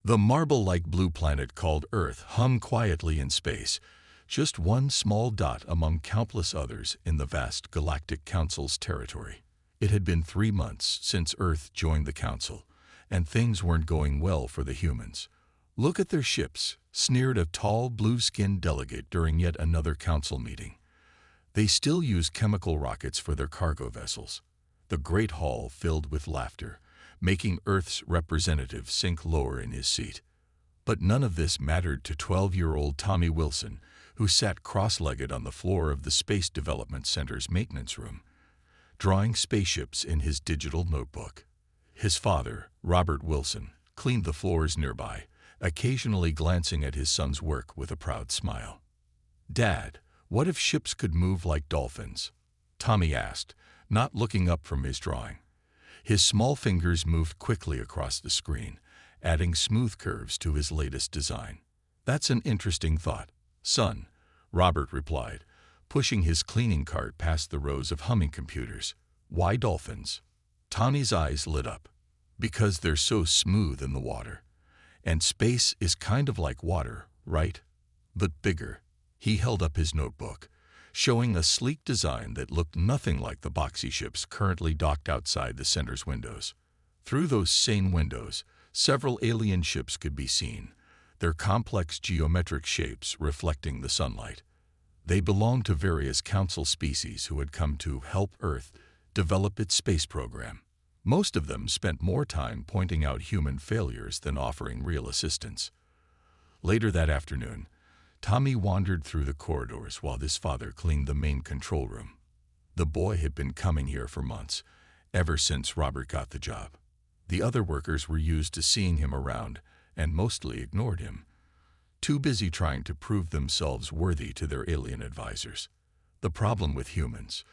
The marble-like blue planet called Earth hung quietly in space, just one small dot among countless others in the vast Galactic Council's territory. It had been 3 months since Earth joined the Council, and things weren't going well for the humans. "Look at their ships," sneered a tall, blue-skinned delegate during yet another council meeting. "They still use chemical rockets for their cargo vessels." The great hall filled with laughter, making Earth's representative sink lower in his seat. But none of this mattered to 12-year-old Tommy Wilson, who sat cross-legged on the floor of the Space Development Center's maintenance room, drawing spaceships in his digital notebook. His father, Robert Wilson, cleaned the floors nearby, occasionally glancing at his son's work with a proud smile. "Dad, what if ships could move like dolphins?" Tommy asked, not looking up from his drawing. His small fingers moved quickly across the screen, adding smooth curves to his latest design. "That's an interesting thought, son," Robert replied, pushing his cleaning cart past the rows of humming computers. "Why dolphins?" Tommy's eyes lit up. "Because they're so smooth in the water. And space is kind of like water, right? But bigger." He held up his notebook, showing a sleek design that looked nothing like the boxy ships currently docked outside the center's windows. Through those same windows, several alien ships could be seen, their complex geometric shapes reflecting the sunlight. They belonged to various council species who had come to help Earth develop its space program. Most of them spent more time pointing out human failures than offering real assistance. Later that afternoon, Tommy wandered through the corridors while his father cleaned the main control room. The boy had been coming here for months, ever since Robert got the job. The other workers were used to seeing him around and mostly ignored him, too busy trying to prove themselves worthy to their alien advisors. The problem with humans,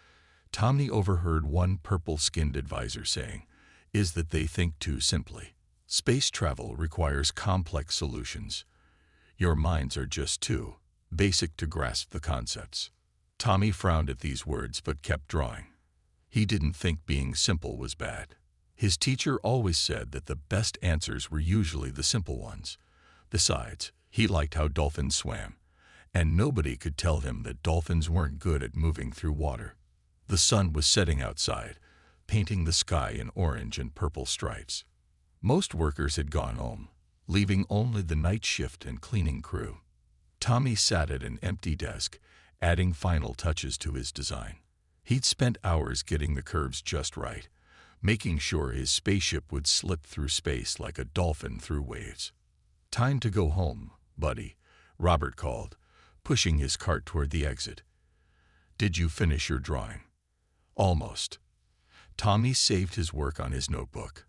Tommy overheard one purple-skinned advisor saying, is that they think too simply. Space travel requires complex solutions. Your minds are just too basic to grasp the concepts. Tommy frowned at these words but kept drawing. He didn't think being simple was bad. His teacher always said that the best answers were usually the simple ones. Besides, he liked how dolphins swam, and nobody could tell him that dolphins weren't good at moving through water. The sun was setting outside, painting the sky in orange and purple stripes. Most workers had gone home, leaving only the night shift and cleaning crew. Tommy sat at an empty desk, adding final touches to his design. He'd spent hours getting the curves just right, making sure his spaceship would slip through space like a dolphin through waves. "Time to go home, buddy," Robert called, pushing his cart toward the exit. "Did you finish your drawing?" "Almost." Tommy saved his work on his notebook.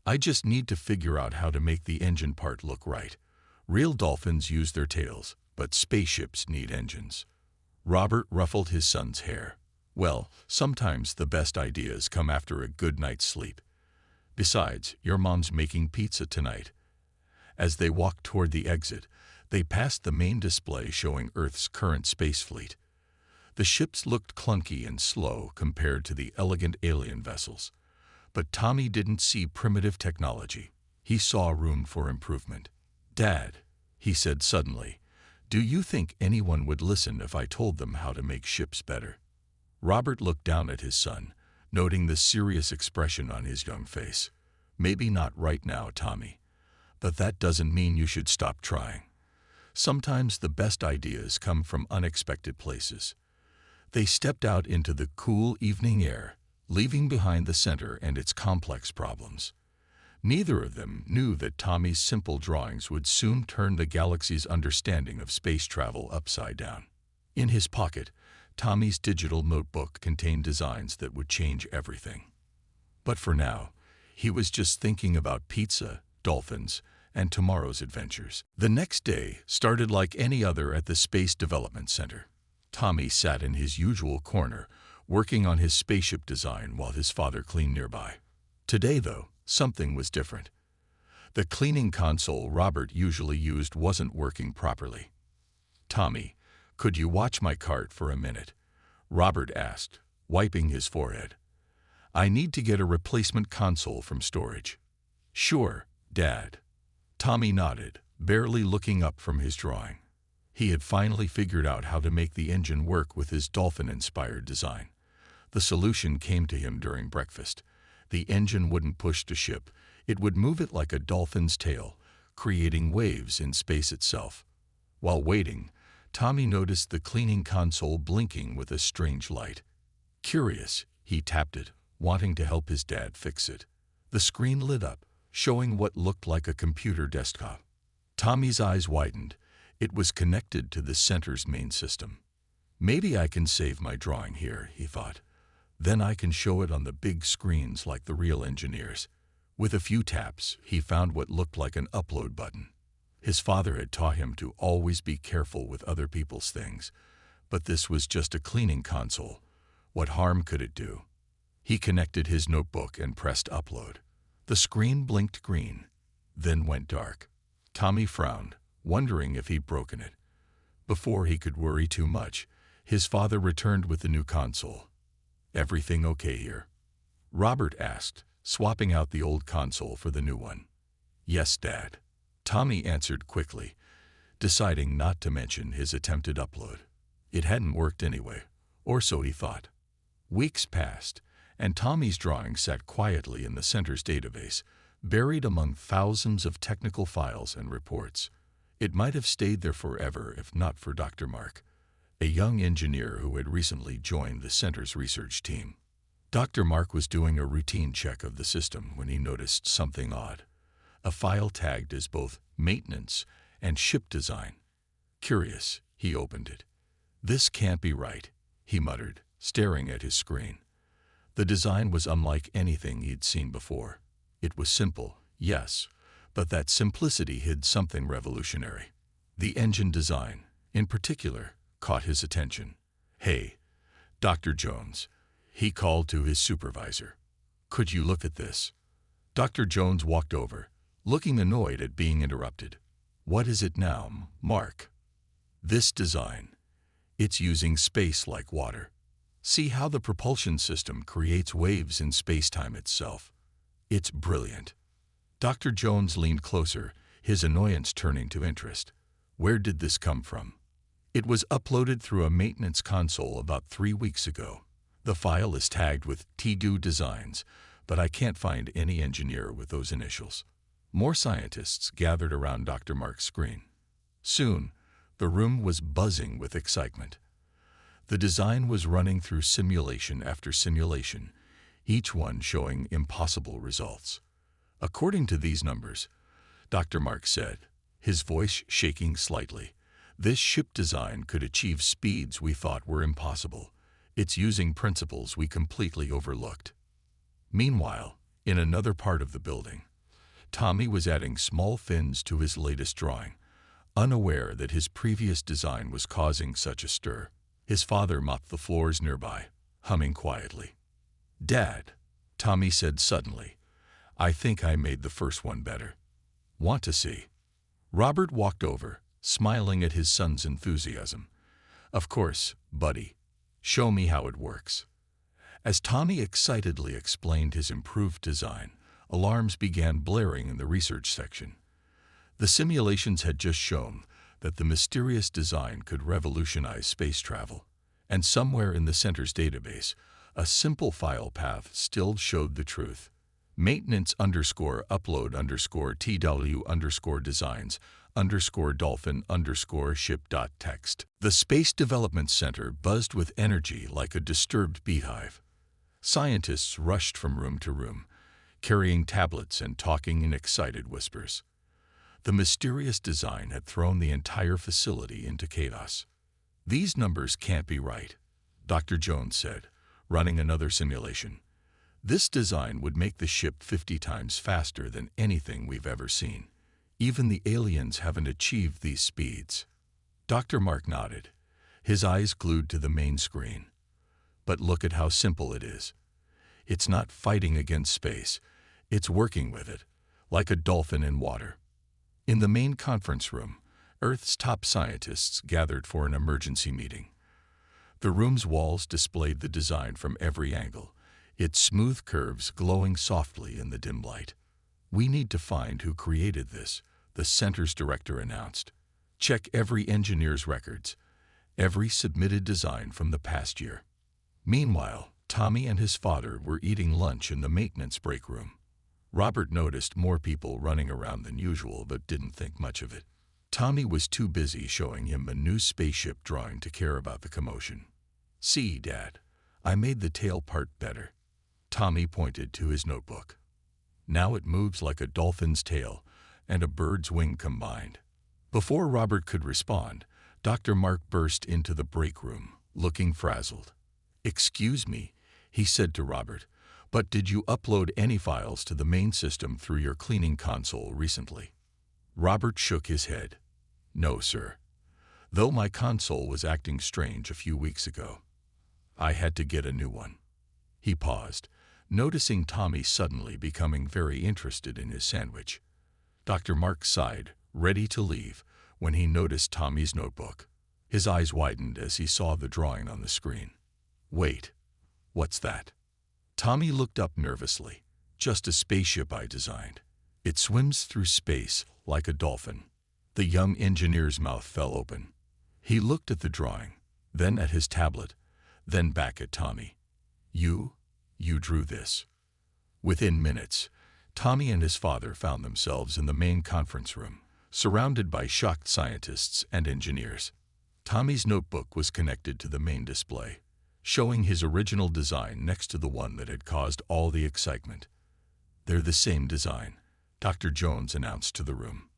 "I just need to figure out how to make the engine part look right. Real dolphins use their tails, but spaceships need engines." Robert ruffled his son's hair. "Well, sometimes the best ideas come after a good night's sleep. Besides, your mom's making pizza tonight." As they walked toward the exit, they passed the main display showing Earth's current space fleet. The ships looked clunky and slow compared to the elegant alien vessels. But Tommy didn't see primitive technology. He saw room for improvement. "Dad," he said suddenly, "do you think anyone would listen if I told them how to make ships better?" Robert looked down at his son, noting the serious expression on his young face. "Maybe not right now, Tommy. But that doesn't mean you should stop trying. Sometimes the best ideas come from unexpected places." They stepped out into the cool evening air, leaving behind the center and its complex problems. Neither of them knew that Tommy's simple drawings would soon turn the galaxy's understanding of space travel upside down. In his pocket, Tommy's digital notebook contained designs that would change everything. But for now, he was just thinking about pizza, dolphins, and tomorrow's adventures. The next day started like any other at the Space Development Center. Tommy sat in his usual corner, working on his spaceship design while his father cleaned nearby. Today, though, something was different. The cleaning console Robert usually used wasn't working properly. "Tommy, could you watch my cart for a minute?" Robert asked, wiping his forehead. "I need to get a replacement console from storage." "Sure, Dad." Tommy nodded, barely looking up from his drawing. He had finally figured out how to make the engine work with his dolphin-inspired design. The solution came to him during breakfast. The engine wouldn't push the ship. It would move it like a dolphin's tail, creating waves in space itself. While waiting, Tommy noticed the cleaning console blinking with a strange light. Curious, he tapped it, wanting to help his dad fix it. The screen lit up, showing what looked like a computer desktop. Tommy's eyes widened. It was connected to the center's main system. Maybe I can save my drawing here, he thought. Then I can show it on the big screens like the real engineers. With a few taps, he found what looked like an upload button. His father had taught him to always be careful with other people's things, but this was just a cleaning console. What harm could it do? He connected his notebook and pressed upload. The screen blinked green, then went dark. Tommy frowned, wondering if he'd broken it. Before he could worry too much, his father returned with the new console. "Everything okay here?" Robert asked, swapping out the old console for the new one. "Yes, Dad." Tommy answered quickly, deciding not to mention his attempted upload. It hadn't worked anyway, or so he thought. Weeks passed, and Tommy's drawing sat quietly in the center's database, buried among thousands of technical files and reports. It might have stayed there forever if not for Dr. Mark, a young engineer who had recently joined the center's research team. Dr. Mark was doing a routine check of the system when he noticed something odd. A file tagged as both maintenance and ship design. Curious, he opened it. "This can't be right," he muttered, staring at his screen. The design was unlike anything he'd seen before. It was simple, yes, but that simplicity hid something revolutionary. The engine design, in particular, caught his attention. "Hey, Dr. Jones," he called to his supervisor. "Could you look at this?" Dr. Jones walked over, looking annoyed at being interrupted. "What is it now, Mark?" "This design. It's using space like water. See how the propulsion system creates waves in space-time itself. It's brilliant." Dr. Jones leaned closer, his annoyance turning to interest. "Where did this come from?" "It was uploaded through a maintenance console about 3 weeks ago. The file is tagged with TDO Designs, but I can't find any engineer with those initials." More scientists gathered around Dr. Mark's screen. Soon, the room was buzzing with excitement. The design was running through simulation after simulation, each one showing impossible results. "According to these numbers," Dr. Mark said, his voice shaking slightly, "this ship design could achieve speeds we thought were impossible. It's using principles we completely overlooked." Meanwhile, in another part of the building, Tommy was adding small fins to his latest drawing, unaware that his previous design was causing such a stir. His father mopped the floors nearby, humming quietly. "Dad," Tommy said suddenly, "I think I made the first one better. Want to see?" Robert walked over, smiling at his son's enthusiasm. "Of course, buddy. Show me how it works." As Tommy excitedly explained his improved design, alarms began blaring in the research section. The simulations had just shown that the mysterious design could revolutionize space travel, and somewhere in the center's database, a simple file path still showed the truth. maintenance_upload_TW_designs_dolphin_ship.txt. The Space Development Center buzzed with energy like a disturbed beehive. Scientists rushed from room to room, carrying tablets and talking in excited whispers. The mysterious design had thrown the entire facility into chaos. "These numbers can't be right," Dr. Jones said, running another simulation. "This design would make the ship 50 times faster than anything we've ever seen. Even the aliens haven't achieved these speeds." Dr. Mark nodded, his eyes glued to the main screen. "But look at how simple it is. It's not fighting against space, it's working with it, like a dolphin in water." In the main conference room, Earth's top scientists gathered for an emergency meeting. The room's walls displayed the design from every angle, its smooth curves glowing softly in the dim light. "We need to find who created this," the center's director announced. Check every engineer's records, every submitted design from the past year. Meanwhile, Tommy and his father were eating lunch in the maintenance break room. Robert noticed more people running around than usual but didn't think much of it. Tommy was too busy showing him a new spaceship drawing to care about the commotion. "See, Dad, I made the tail part better." Tommy pointed to his notebook. "Now it moves like a dolphin's tail and a bird's wing combined." Before Robert could respond, Dr. Mark burst into the break room, looking frazzled. "Excuse me," he said to Robert, "but did you upload any files to the main system through your cleaning console recently?" Robert shook his head. "No, sir. Though my console was acting strange a few weeks ago. I had to get a new one." He paused, noticing Tommy suddenly becoming very interested in his sandwich. Dr. Mark sighed, ready to leave, when he noticed Tommy's notebook. His eyes widened as he saw the drawing on the screen. "Wait, what's that?" Tommy looked up nervously. "Just a spaceship I designed. It swims through space like a dolphin." The young engineer's mouth fell open. He looked at the drawing, then at his tablet, then back at Tommy. You drew this." Within minutes, Tommy and his father found themselves in the main conference room, surrounded by shocked scientists and engineers. Tommy's notebook was connected to the main display, showing his original design next to the one that had caused all the excitement. "They're the same design," Dr. Jones announced to the room.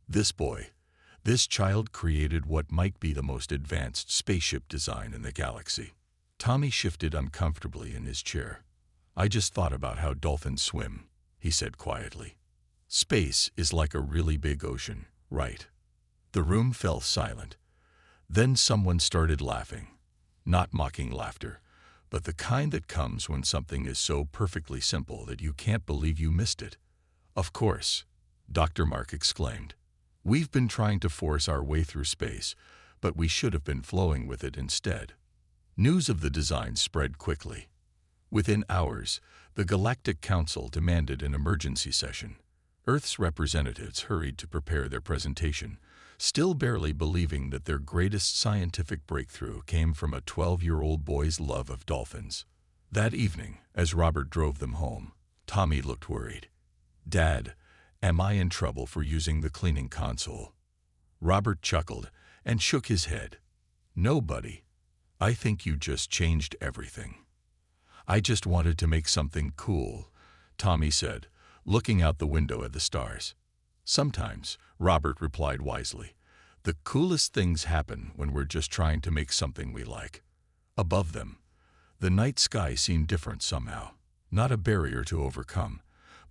This child created what might be the most advanced spaceship design in the galaxy." Tommy shifted uncomfortably in his chair. "I just thought about how dolphins swim," he said quietly. "Space is like a really big ocean, right?" The room fell silent. Then someone started laughing. Not mocking laughter, but the kind that comes when something is so perfectly simple that you can't believe you missed it. "Of course," Dr. Mark exclaimed. "We've been trying to force our way through space, but we should have been flowing with it instead." News of the design spread quickly. Within hours, the Galactic Council demanded an emergency session. Earth's representatives hurried to prepare their presentation, still barely believing that their greatest scientific breakthrough came from a 12-year-old boy's love of dolphins. That evening, as Robert drove them home, Tommy looked worried. "Dad, am I in trouble for using the cleaning console?" Robert chuckled and shook his head. "No, buddy. I think you just changed everything." "I just wanted to make something cool," Tommy said, looking out the window at the stars. "Sometimes," Robert replied wisely, "the coolest things happen when we're just trying to make something we like." Above them, the night sky seemed different somehow, not a barrier to overcome,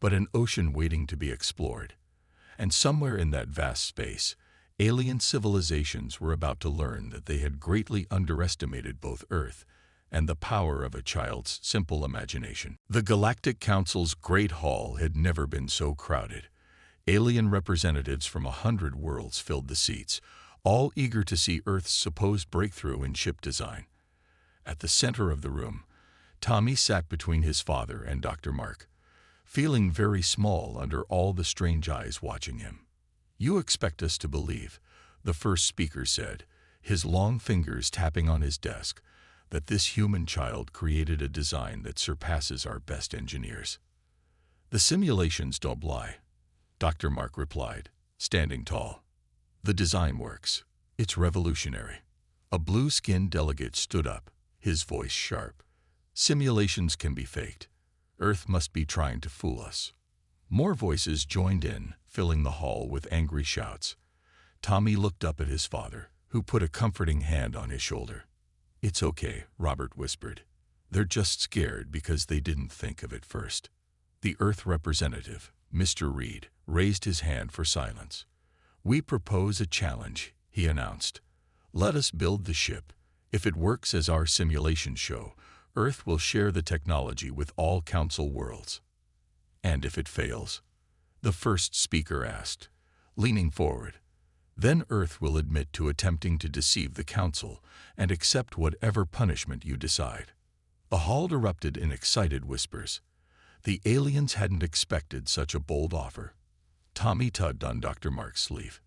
but an ocean waiting to be explored. And somewhere in that vast space, alien civilizations were about to learn that they had greatly underestimated both Earth and the power of a child's simple imagination. The Galactic Council's Great Hall had never been so crowded. Alien representatives from 100 worlds filled the seats, all eager to see Earth's supposed breakthrough in ship design. At the center of the room, Tommy sat between his father and Dr. Mark, feeling very small under all the strange eyes watching him. "You expect us to believe," the first speaker said, his long fingers tapping on his desk, "that this human child created a design that surpasses our best engineers." "The simulations don't lie," Dr. Mark replied, standing tall. "The design works. It's revolutionary." A blue-skinned delegate stood up, his voice sharp. "Simulations can be faked. Earth must be trying to fool us." More voices joined in, filling the hall with angry shouts. Tommy looked up at his father, who put a comforting hand on his shoulder. "It's okay," Robert whispered. "They're just scared because they didn't think of it first." The Earth representative, Mr. Reed, raised his hand for silence. "We propose a challenge," he announced. "Let us build the ship. If it works as our simulations show, Earth will share the technology with all Council worlds." "And if it fails?" the first speaker asked, leaning forward. "Then Earth will admit to attempting to deceive the Council and accept whatever punishment you decide." The hall erupted in excited whispers. The aliens hadn't expected such a bold offer. Tommy tugged on Dr. Mark's sleeve.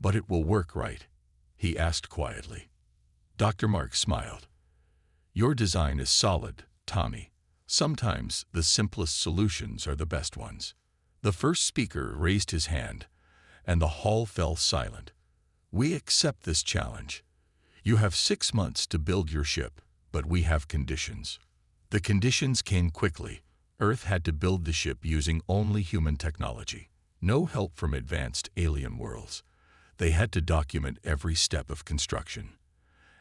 "But it will work, right?" he asked quietly. Dr. Mark smiled. "Your design is solid, Tommy. Sometimes the simplest solutions are the best ones." The first speaker raised his hand, and the hall fell silent. "We accept this challenge. You have 6 months to build your ship, but we have conditions." The conditions came quickly. Earth had to build the ship using only human technology. No help from advanced alien worlds. They had to document every step of construction.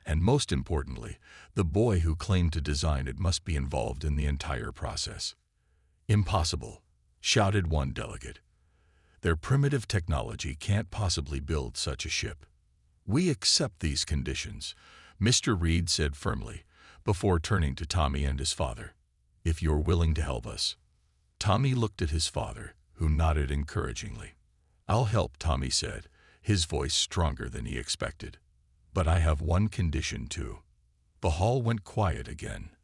And most importantly, the boy who claimed to design it must be involved in the entire process. "Impossible," shouted one delegate. "Their primitive technology can't possibly build such a ship." "We accept these conditions," Mr. Reed said firmly, before turning to Tommy and his father. "If you're willing to help us." Tommy looked at his father, who nodded encouragingly. "I'll help," Tommy said, his voice stronger than he expected. "But I have one condition too." The hall went quiet again.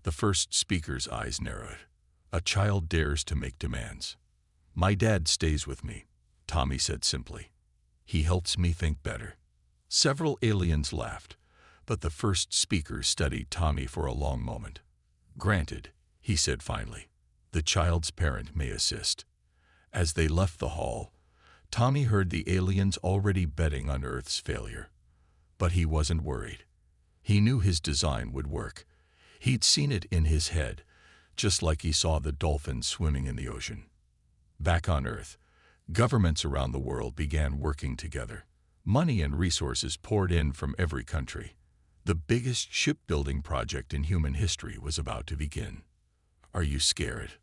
The first speaker's eyes narrowed. "A child dares to make demands." "My dad stays with me," Tommy said simply. "He helps me think better." Several aliens laughed, but the first speaker studied Tommy for a long moment. "Granted," he said finally. "The child's parent may assist." As they left the hall, Tommy heard the aliens already betting on Earth's failure. But he wasn't worried. He knew his design would work. He'd seen it in his head, just like he saw the dolphins swimming in the ocean. Back on Earth, governments around the world began working together. Money and resources poured in from every country. The biggest shipbuilding project in human history was about to begin. "Are you scared?"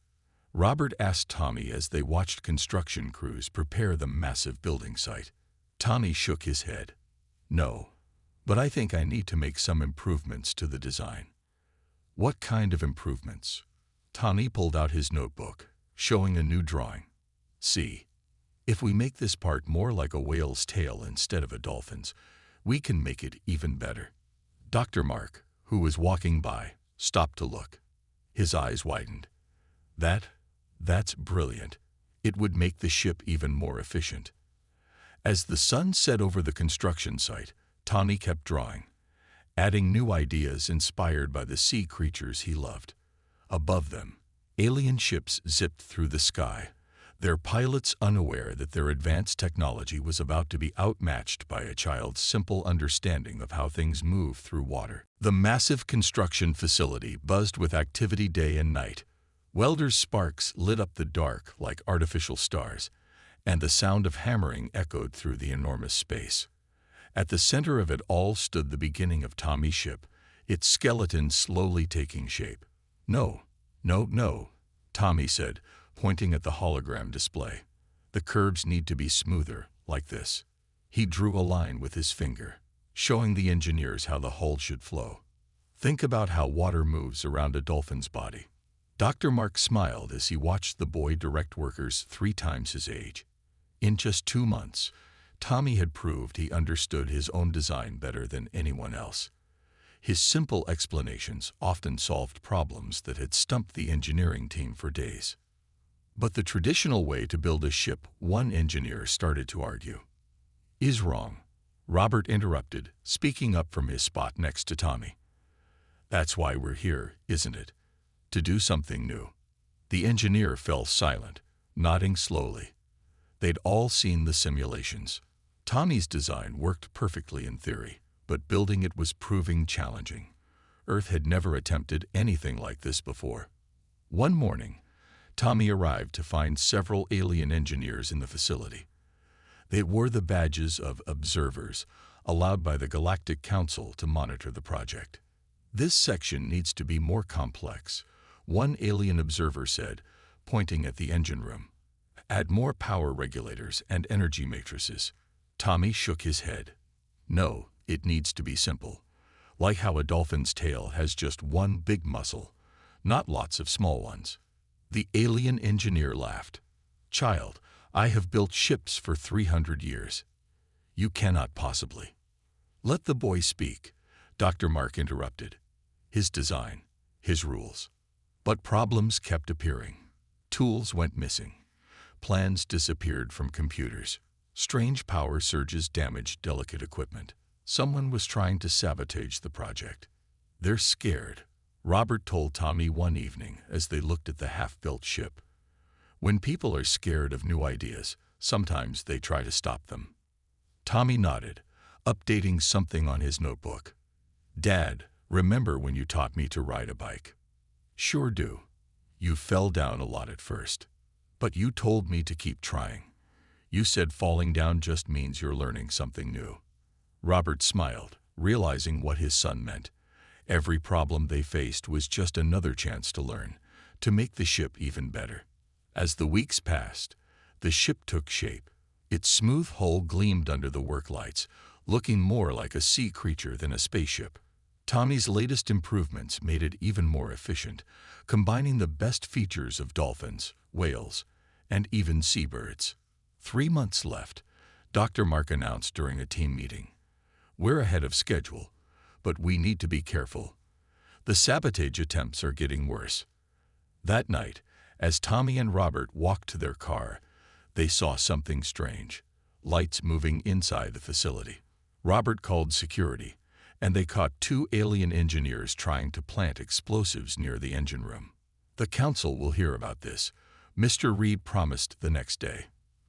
Robert asked Tommy as they watched construction crews prepare the massive building site. Tommy shook his head. "No, but I think I need to make some improvements to the design." "What kind of improvements?" Tommy pulled out his notebook, showing a new drawing. "See, if we make this part more like a whale's tail instead of a dolphin's, we can make it even better." Dr. Mark, who was walking by, stopped to look. His eyes widened. That's brilliant. It would make the ship even more efficient." As the sun set over the construction site, Tommy kept drawing, adding new ideas inspired by the sea creatures he loved. Above them, alien ships zipped through the sky, their pilots unaware that their advanced technology was about to be outmatched by a child's simple understanding of how things move through water. The massive construction facility buzzed with activity day and night. Welders' sparks lit up the dark like artificial stars, and the sound of hammering echoed through the enormous space. At the center of it all stood the beginning of Tommy's ship, its skeleton slowly taking shape. No, Tommy said, pointing at the hologram display. "The curves need to be smoother, like this." He drew a line with his finger, showing the engineers how the hull should flow. "Think about how water moves around a dolphin's body." Dr. Mark smiled as he watched the boy direct workers 3 times his age. In just 2 months, Tommy had proved he understood his own design better than anyone else. His simple explanations often solved problems that had stumped the engineering team for days. But the traditional way to build a ship, one engineer started to argue, "is wrong," Robert interrupted, speaking up from his spot next to Tommy. "That's why we're here, isn't it? To do something new." The engineer fell silent, nodding slowly. They'd all seen the simulations. Tommy's design worked perfectly in theory, but building it was proving challenging. Earth had never attempted anything like this before. One morning, Tommy arrived to find several alien engineers in the facility. They wore the badges of observers, allowed by the Galactic Council to monitor the project. "This section needs to be more complex," one alien observer said, pointing at the engine room. "Add more power regulators and energy matrices." Tommy shook his head. "No, it needs to be simple. Like how a dolphin's tail has just one big muscle, not lots of small ones." The alien engineer laughed. "Child, I have built ships for 300 years. You cannot possibly." "Let the boy speak," Dr. Mark interrupted. "His design, his rules." But problems kept appearing. Tools went missing. Plans disappeared from computers. Strange power surges damaged delicate equipment. Someone was trying to sabotage the project. "They're scared," Robert told Tommy one evening as they looked at the half-built ship. "When people are scared of new ideas, sometimes they try to stop them." Tommy nodded, updating something on his notebook. "Dad, remember when you taught me to ride a bike?" "Sure do. You fell down a lot at first. But you told me to keep trying. You said falling down just means you're learning something new." Robert smiled, realizing what his son meant. Every problem they faced was just another chance to learn, to make the ship even better. As the weeks passed, the ship took shape. Its smooth hull gleamed under the work lights, looking more like a sea creature than a spaceship. Tommy's latest improvements made it even more efficient, combining the best features of dolphins, whales, and even seabirds. 3 months left, Dr. Mark announced during a team meeting. "We're ahead of schedule, but we need to be careful. The sabotage attempts are getting worse." That night, as Tommy and Robert walked to their car, they saw something strange. Lights moving inside the facility. Robert called security, and they caught 2 alien engineers trying to plant explosives near the engine room. "The council will hear about this," Mr. Reed promised the next day.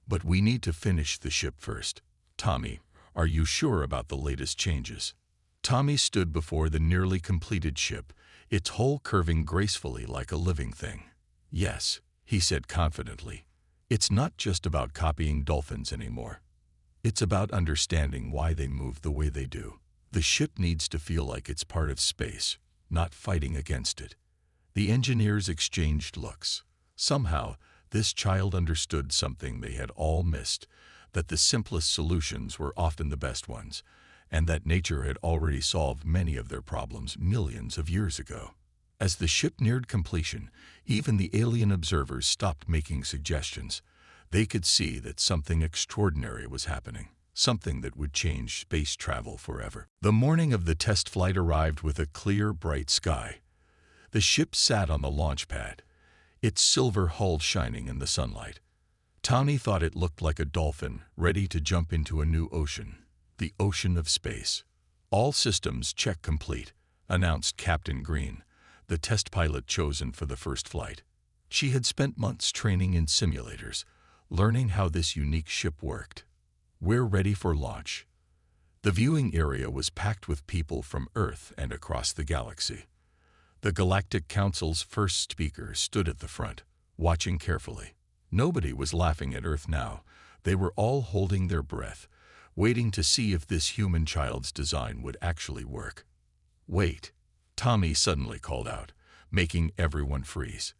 "But we need to finish the ship first. Tommy, are you sure about the latest changes?" Tommy stood before the nearly completed ship, its hull curving gracefully like a living thing. "Yes," he said confidently. "It's not just about copying dolphins anymore. It's about understanding why they move the way they do. The ship needs to feel like it's part of space, not fighting against it." The engineers exchanged looks. Somehow, this child understood something they had all missed, that the simplest solutions were often the best ones, and that nature had already solved many of their problems millions of years ago. As the ship neared completion, even the alien observers stopped making suggestions. They could see that something extraordinary was happening, something that would change space travel forever. The morning of the test flight arrived with a clear, bright sky. The ship sat on the launch pad, its silver hull shining in the sunlight. Tommy thought it looked like a dolphin ready to jump into a new ocean, the ocean of space. "All systems check complete," announced Captain Green, the test pilot chosen for the first flight. She had spent months training in simulators, learning how this unique ship worked. "We're ready for launch." The viewing area was packed with people from Earth and across the galaxy. The Galactic Council's first speaker stood at the front, watching carefully. Nobody was laughing at Earth now. They were all holding their breath, waiting to see if this human child's design would actually work. "Wait," Tommy suddenly called out, making everyone freeze.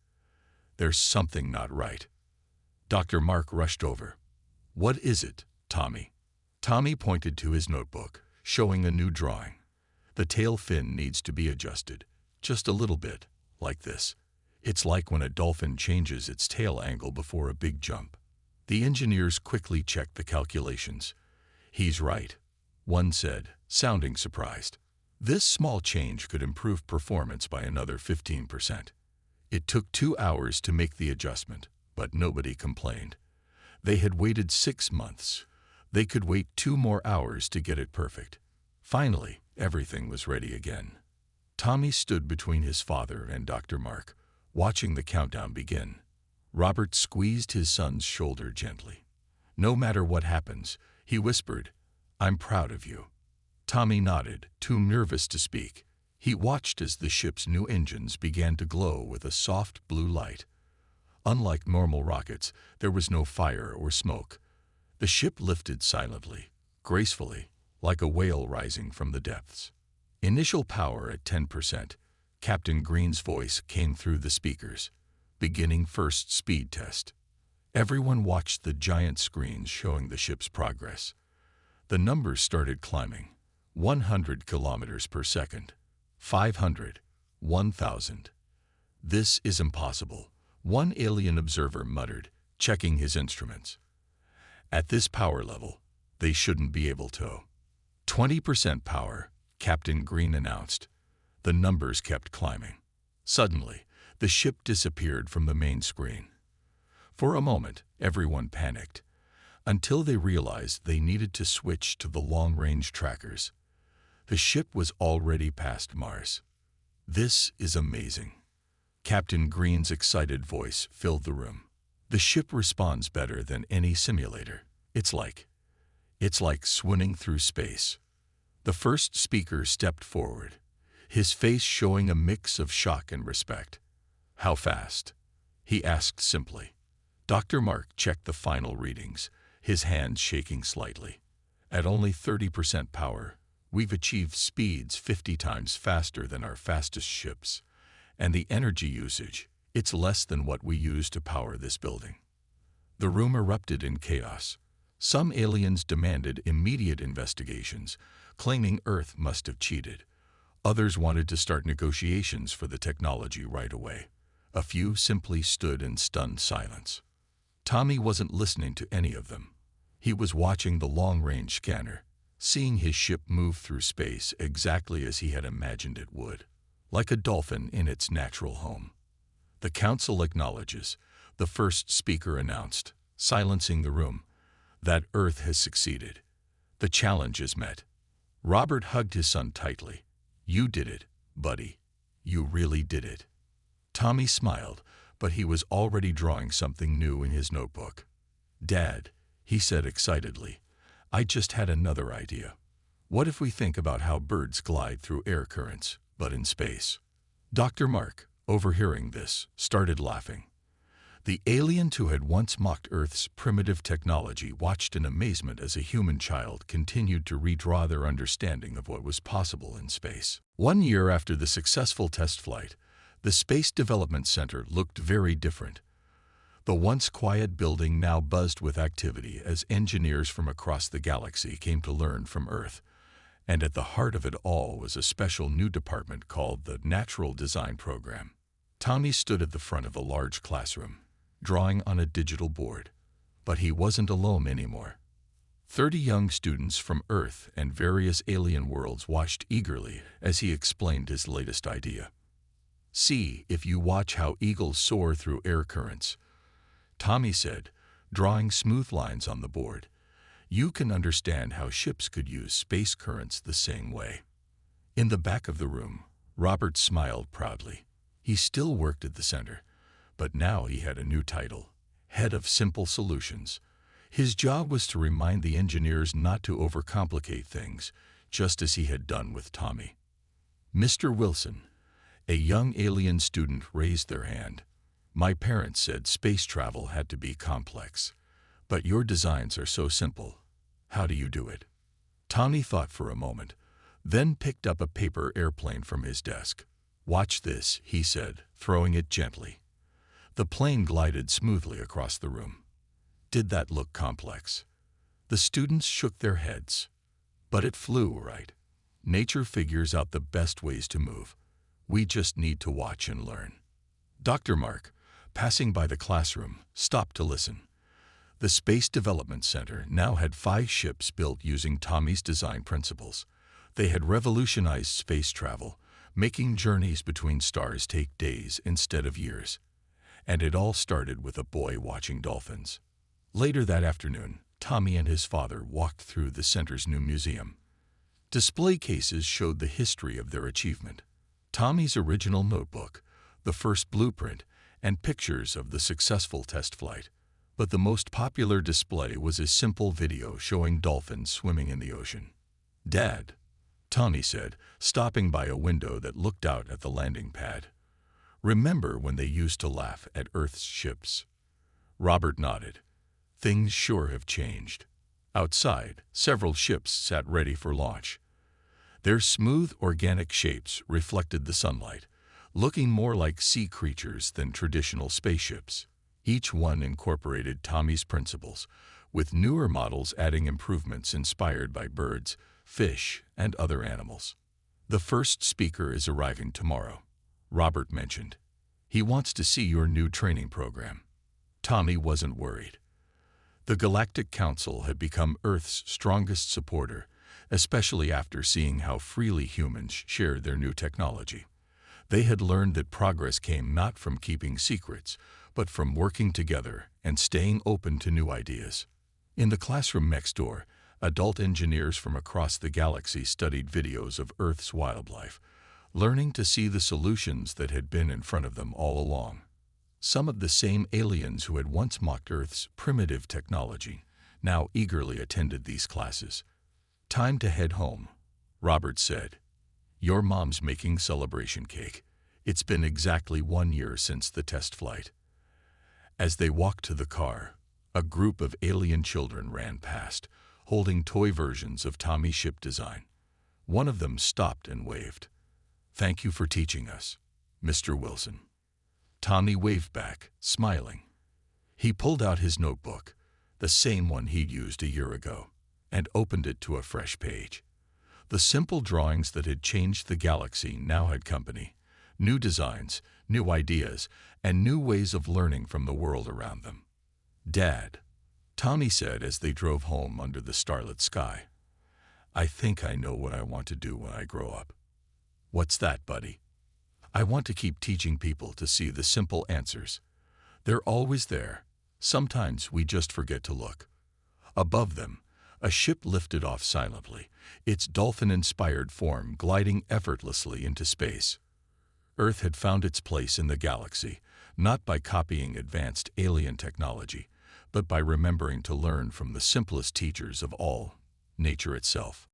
"There's something not right." Dr. Mark rushed over. "What is it, Tommy?" Tommy pointed to his notebook, showing a new drawing. "The tail fin needs to be adjusted, just a little bit, like this. It's like when a dolphin changes its tail angle before a big jump." The engineers quickly checked the calculations. "He's right," one said, sounding surprised. "This small change could improve performance by another 15%. It took 2 hours to make the adjustment, but nobody complained. They had waited 6 months. They could wait 2 more hours to get it perfect. Finally, everything was ready again. Tommy stood between his father and Dr. Mark, watching the countdown begin. Robert squeezed his son's shoulder gently. "No matter what happens," he whispered, "I'm proud of you." Tommy nodded, too nervous to speak. He watched as the ship's new engines began to glow with a soft blue light. Unlike normal rockets, there was no fire or smoke. The ship lifted silently, gracefully, like a whale rising from the depths. Initial power at 10%. Captain Green's voice came through the speakers. "Beginning first speed test." Everyone watched the giant screens showing the ship's progress. The numbers started climbing. 100 kilometers per second. 500. 1,000. "This is impossible," one alien observer muttered, checking his instruments. "At this power level, they shouldn't be able to." 20% power, Captain Green announced. The numbers kept climbing. Suddenly, the ship disappeared from the main screen. For a moment, everyone panicked, until they realized they needed to switch to the long-range trackers. The ship was already past Mars. "This is amazing." Captain Green's excited voice filled the room. "The ship responds better than any simulator. It's like swooning through space." The first speaker stepped forward, his face showing a mix of shock and respect. "How fast?" he asked simply. Dr. Mark checked the final readings, his hands shaking slightly. "At only 30% power, we've achieved speeds 50 times faster than our fastest ships. And the energy usage, it's less than what we use to power this building." The room erupted in chaos. Some aliens demanded immediate investigations, claiming Earth must have cheated. Others wanted to start negotiations for the technology right away. A few simply stood in stunned silence. Tommy wasn't listening to any of them. He was watching the long-range scanner, seeing his ship move through space exactly as he had imagined it would, like a dolphin in its natural home. "The Council acknowledges," the first speaker announced, silencing the room, "that Earth has succeeded. The challenge is met." Robert hugged his son tightly. "You did it, buddy. You really did it." Tommy smiled, but he was already drawing something new in his notebook. "Dad," he said excitedly, "I just had another idea. What if we think about how birds glide through air currents, but in space?" Dr. Mark, overhearing this, started laughing. The alien who had once mocked Earth's primitive technology watched in amazement as a human child continued to redraw their understanding of what was possible in space. 1 year after the successful test flight, the Space Development Center looked very different. The once quiet building now buzzed with activity as engineers from across the galaxy came to learn from Earth. And at the heart of it all was a special new department called the Natural Design Program. Tommy stood at the front of a large classroom, drawing on a digital board. But he wasn't alone anymore. 30 young students from Earth and various alien worlds watched eagerly as he explained his latest idea. "See if you watch how eagles soar through air currents," Tommy said, drawing smooth lines on the board. "You can understand how ships could use space currents the same way." In the back of the room, Robert smiled proudly. He still worked at the center, but now he had a new title, Head of Simple Solutions. His job was to remind the engineers not to overcomplicate things, just as he had done with Tommy. "Mr. Wilson," a young alien student raised their hand. "My parents said space travel had to be complex, but your designs are so simple. How do you do it?" Tommy thought for a moment, then picked up a paper airplane from his desk. "Watch this," he said, throwing it gently. The plane glided smoothly across the room. Did that look complex? The students shook their heads. But it flew, right? Nature figures out the best ways to move. We just need to watch and learn. Dr. Mark, passing by the classroom, stopped to listen. The Space Development Center now had 5 ships built using Tommy's design principles. They had revolutionized space travel, making journeys between stars take days instead of years. And it all started with a boy watching dolphins. Later that afternoon, Tommy and his father walked through the center's new museum. Display cases showed the history of their achievement. Tommy's original notebook, the first blueprint, and pictures of the successful test flight. But the most popular display was a simple video showing dolphins swimming in the ocean. "Dad," Tommy said, stopping by a window that looked out at the landing pad. "Remember when they used to laugh at Earth's ships?" Robert nodded. "Things sure have changed." Outside, several ships sat ready for launch. Their smooth, organic shapes reflected the sunlight, looking more like sea creatures than traditional spaceships. Each one incorporated Tommy's principles, with newer models adding improvements inspired by birds, fish, and other animals. "The first speaker is arriving tomorrow," Robert mentioned. "He wants to see your new training program." Tommy wasn't worried. The Galactic Council had become Earth's strongest supporter, especially after seeing how freely humans shared their new technology. They had learned that progress came not from keeping secrets, but from working together and staying open to new ideas. In the classroom next door, adult engineers from across the galaxy studied videos of Earth's wildlife, learning to see the solutions that had been in front of them all along. Some of the same aliens who had once mocked Earth's primitive technology now eagerly attended these classes. "Time to head home," Robert said. "Your mom's making celebration cake. It's been exactly 1 year since the test flight." As they walked to the car, a group of alien children ran past, holding toy versions of Tommy's ship design. One of them stopped and waved. "Thank you for teaching us, Mr. Wilson." Tommy waved back, smiling. He pulled out his notebook, the same one he'd used a year ago, and opened it to a fresh page. The simple drawings that had changed the galaxy now had company, new designs, new ideas, and new ways of learning from the world around them. "Dad," Tommy said as they drove home under the starlit sky, "I think I know what I want to do when I grow up." "What's that, buddy?" "I want to keep teaching people to see the simple answers. They're always there. Sometimes we just forget to look." Above them, a ship lifted off silently, its dolphin-inspired form gliding effortlessly into space. Earth had found its place in the galaxy, not by copying advanced alien technology, but by remembering to learn from the simplest teachers of all, nature itself.